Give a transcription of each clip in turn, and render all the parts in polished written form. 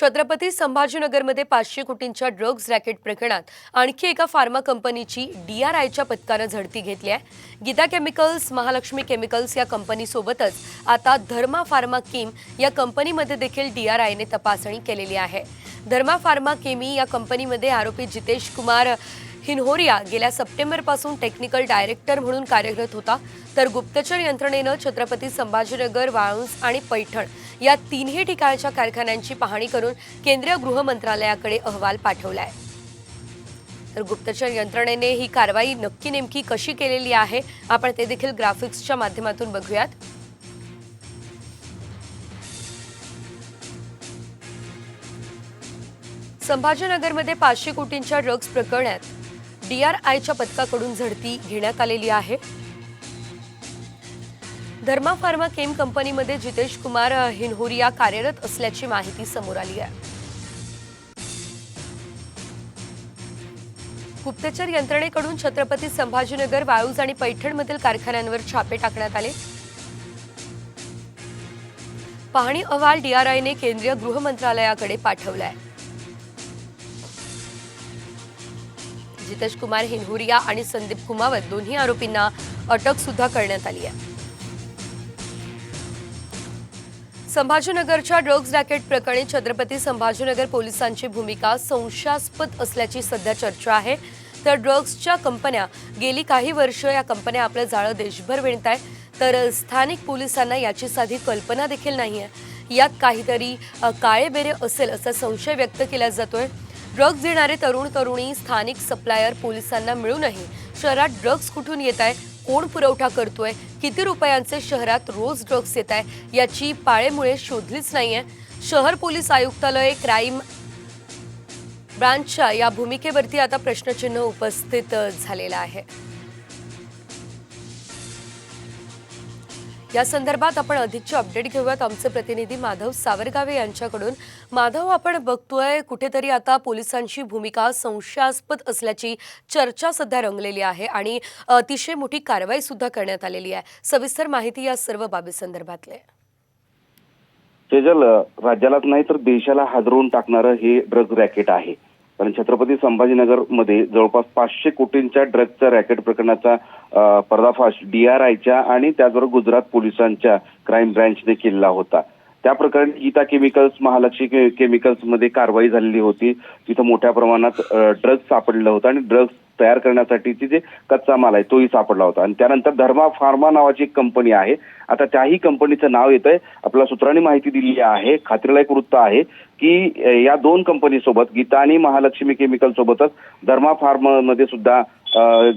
Chhatrapati संभाजीनगरमध्ये 500 कोटींच्या drugs racket प्रकरणात आणखी एका फार्मा कंपनीची DRIच्या पथकानं झडती घेतली आहे। गीता केमिकल्स, महालक्ष्मी केमिकल्स या कंपनीसोबतच आता धर्मा फार्मा केम या कंपनीमध्ये देखील DRIने तपासणी केलेली आहे। धर्मा फार्मा केमी या कंपनीमध्ये आरोपी जितेश कुमार हिनहोरिया गेल्या सप्टेंबरपासून टेक्निकल डायरेक्टर म्हणून कार्यरत होता, तर गुप्तचर यंत्रणेनं छत्रपती संभाजीनगर, वाळूंज आणि पैठण या तीनही ठिकाणच्या कारखान्यांची पाहणी करून केंद्रीय गृह मंत्रालयाकडे अहवाल पाठवलाय। तर गुप्तचर यंत्रणेने ही कारवाई नक्की नेमकी कशी केलेली आहे आपण ते देखील ग्राफिक्सच्या माध्यमातून बघूयात। संभाजीनगरमध्ये 500 कोटींच्या ड्रग्ज प्रकरणात DRIच्या पथकाकडून झडती घेण्यात आलेली आहे। धर्मा फार्मा केम कंपनीमध्ये जितेश कुमार हिनहोरिया कार्यरत असल्याची माहिती समोर आली आहे। गुप्तचर यंत्रणेकडून छत्रपती संभाजीनगर, वाळूंज आणि पैठणमधील कारखान्यांवर छापे टाकण्यात आले। पाहणी अहवाल DRIने केंद्रीय गृह मंत्रालयाकडे पाठवलाय। जितेश कुमार हिनहोरिया आणि संदीप कुमावत दोन्ही आरोपींना अटक सुद्धा करण्यात आली आहे। संभाजीनगरच्या ड्रग्ज रॅकेट प्रकरणी छत्रपती संभाजीनगर पोलिसांची भूमिका संशयास्पद असल्याची सध्या चर्चा आहे। तर ड्रग्जच्या कंपन्या गेली काही वर्ष या कंपन्या आपलं जाळं देशभर विणतायत, तर स्थानिक पोलिसांना याची साधी कल्पना देखील नाहीये। यात काहीतरी काळेबेरे असेल असा संशय व्यक्त केला जातोय। ड्रग्ज देणारे तरुण तरुणी स्थानिक सप्लायर पोलिसांना मिळूनही शहरात ड्रग्ज कुठून येत आहे, कोण पुरवठा करतोय, किती रुपयांचे शहरात रोज ड्रग्ज येत आहे याची पाळेमुळे शोधलीच नाहीये। शहर पोलीस आयुक्तालय क्राईम ब्रांचच्या या भूमिकेवरती आता प्रश्नचिन्ह उपस्थित झालेलं आहे। या संदर्भात आपण अधिकचे अपडेट घेऊयात आमचे प्रतिनिधी माधव सावरगावे यांच्याकडून। माधव, आपण बघतोय कुठेतरी आता पोलिसांची भूमिका संशयास्पद असल्याची चर्चा सध्या रंगलेली आहे आणि अतिशय मोठी कारवाई सुद्धा करण्यात आलेली आहे। सविस्तर माहिती या सर्व बाबी संदर्भातले। तेजल, राज्यालाच नाही तर देशाला हादरवून टाकणारं हे ड्रग्ज रॅकेट आहे। कारण छत्रपती संभाजीनगर मध्ये जवळपास 500 कोटींच्या ड्रग्जच्या रॅकेट प्रकरणाचा पर्दाफाश DRIच्या आणि त्याचबरोबर गुजरात पोलिसांच्या क्राईम ब्रँचने केलेला होता। त्या प्रकरणी गीता केमिकल्स, महालक्ष्मी केमिकल्स मध्ये कारवाई झालेली होती। तिथं मोठ्या प्रमाणात ड्रग्ज सापडलं होतं आणि ड्रग्ज तयार करण्यासाठीची जे कच्चा माल आहे तोही सापडला होता। आणि त्यानंतर धर्मा फार्मा नावाची एक कंपनी आहे। आता त्याही कंपनीचं नाव येतंय। आपल्या सूत्रांनी माहिती दिली आहे, खात्रीलायक वृत्त आहे की या दोन कंपनीसोबत गीता आणि महालक्ष्मी केमिकल सोबतच धर्मा फार्मा मध्ये सुद्धा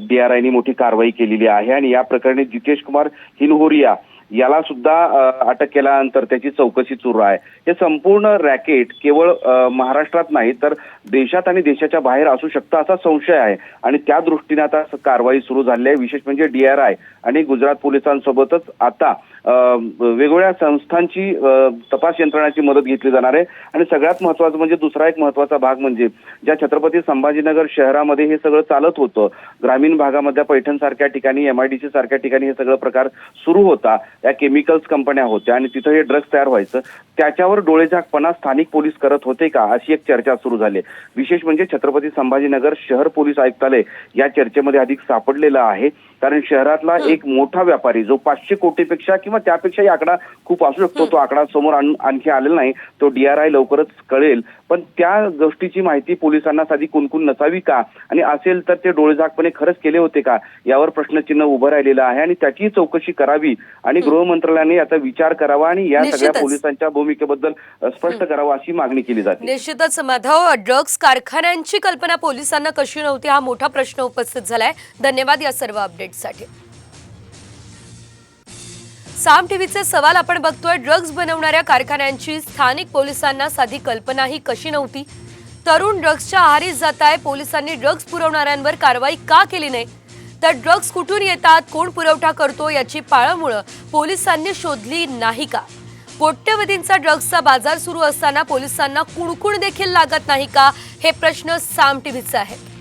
DRIने मोठी कारवाई केलेली आहे। आणि या प्रकरणी जितेश कुमार हिनहोरिया याला सुद्धा अटक केल्यानंतर त्याची चौकशी सुरू आहे। हे संपूर्ण रॅकेट केवळ महाराष्ट्रात नाही तर देशात आणि देशाच्या बाहेर असू शकतं असा संशय आहे आणि त्या दृष्टीने आता कारवाई सुरू झाली आहे। विशेष म्हणजे DRI आणि गुजरात पोलिसांसोबतच आता वेगवेगळ्या संस्थांची तपास यंत्रणाची मदत घेतली जाणार आहे। आणि सगळ्यात महत्त्वाचं म्हणजे दुसरा एक महत्त्वाचा भाग म्हणजे ज्या छत्रपती संभाजीनगर शहरामध्ये हे सगळं चालत होतं, ग्रामीण भागामध्ये पैठण सारख्या ठिकाणी, MIDC सारख्या ठिकाणी हे सगळं प्रकार सुरू होता, या केमिकल्स कंपन्या होत्या आणि तिथं हे ड्रग्ज तयार व्हायचं, त्याच्यावर डोळेझाकपणा स्थानिक पोलीस करत होते का अशी एक चर्चा सुरू झाली। विशेष म्हणजे छत्रपती संभाजीनगर शहर पोलीस आयुक्तालय या चर्चेमध्ये अधिक सापडलेलं आहे। कारण शहरातला एक मोठा व्यापारी जो 500 कोटीपेक्षा किंवा त्यापेक्षाही आकडा खूप असू शकतो, तो आकडा समोर आणखी आलेला नाही, तो DRI लवकरच कळेल, पण त्या गोष्टीची माहिती पोलिसांना साधी कुणकुण नसावी का आणि असेल तर ते डोळेझाकपणे खरंच केले होते का यावर प्रश्नचिन्ह उभं राहिलेलं आहे। आणि त्याची चौकशी करावी आणि गृह मंत्रालयाने याचा विचार करावा आणि या सगळ्या पोलिसांच्या भूमिकेबद्दल स्पष्ट करावं अशी मागणी केली जाते। निश्चितच माधव, ड्रग्ज कारखान्यांची कल्पना पोलिसांना कशी नव्हती हा मोठा प्रश्न उपस्थित झालाय। धन्यवाद या सर्व अपडेट्ससाठी। साम टीव्हीचे सवाल आपण बघतोय, ड्रग्ज बनवणाऱ्या कारखान्यांची स्थानिक पोलिसांना साधी कल्पनाही कशी नव्हती? तरुण ड्रग्जच्या आहारी जात आहे, पोलिसांनी ड्रग्ज पुरवणाऱ्यांवर कारवाई का केली नाही? तर ड्रग्ज कुठून येतात, कोण पुरवठा करतो याची पाळंमुळं पोलिसांनी शोधली नाही का? कोट्यवधींचा ड्रग्जचा बाजार सुरू असताना पोलिसांना कुणकुण देखील लागत नाही का? हे प्रश्न साम टीव्हीचे आहेत।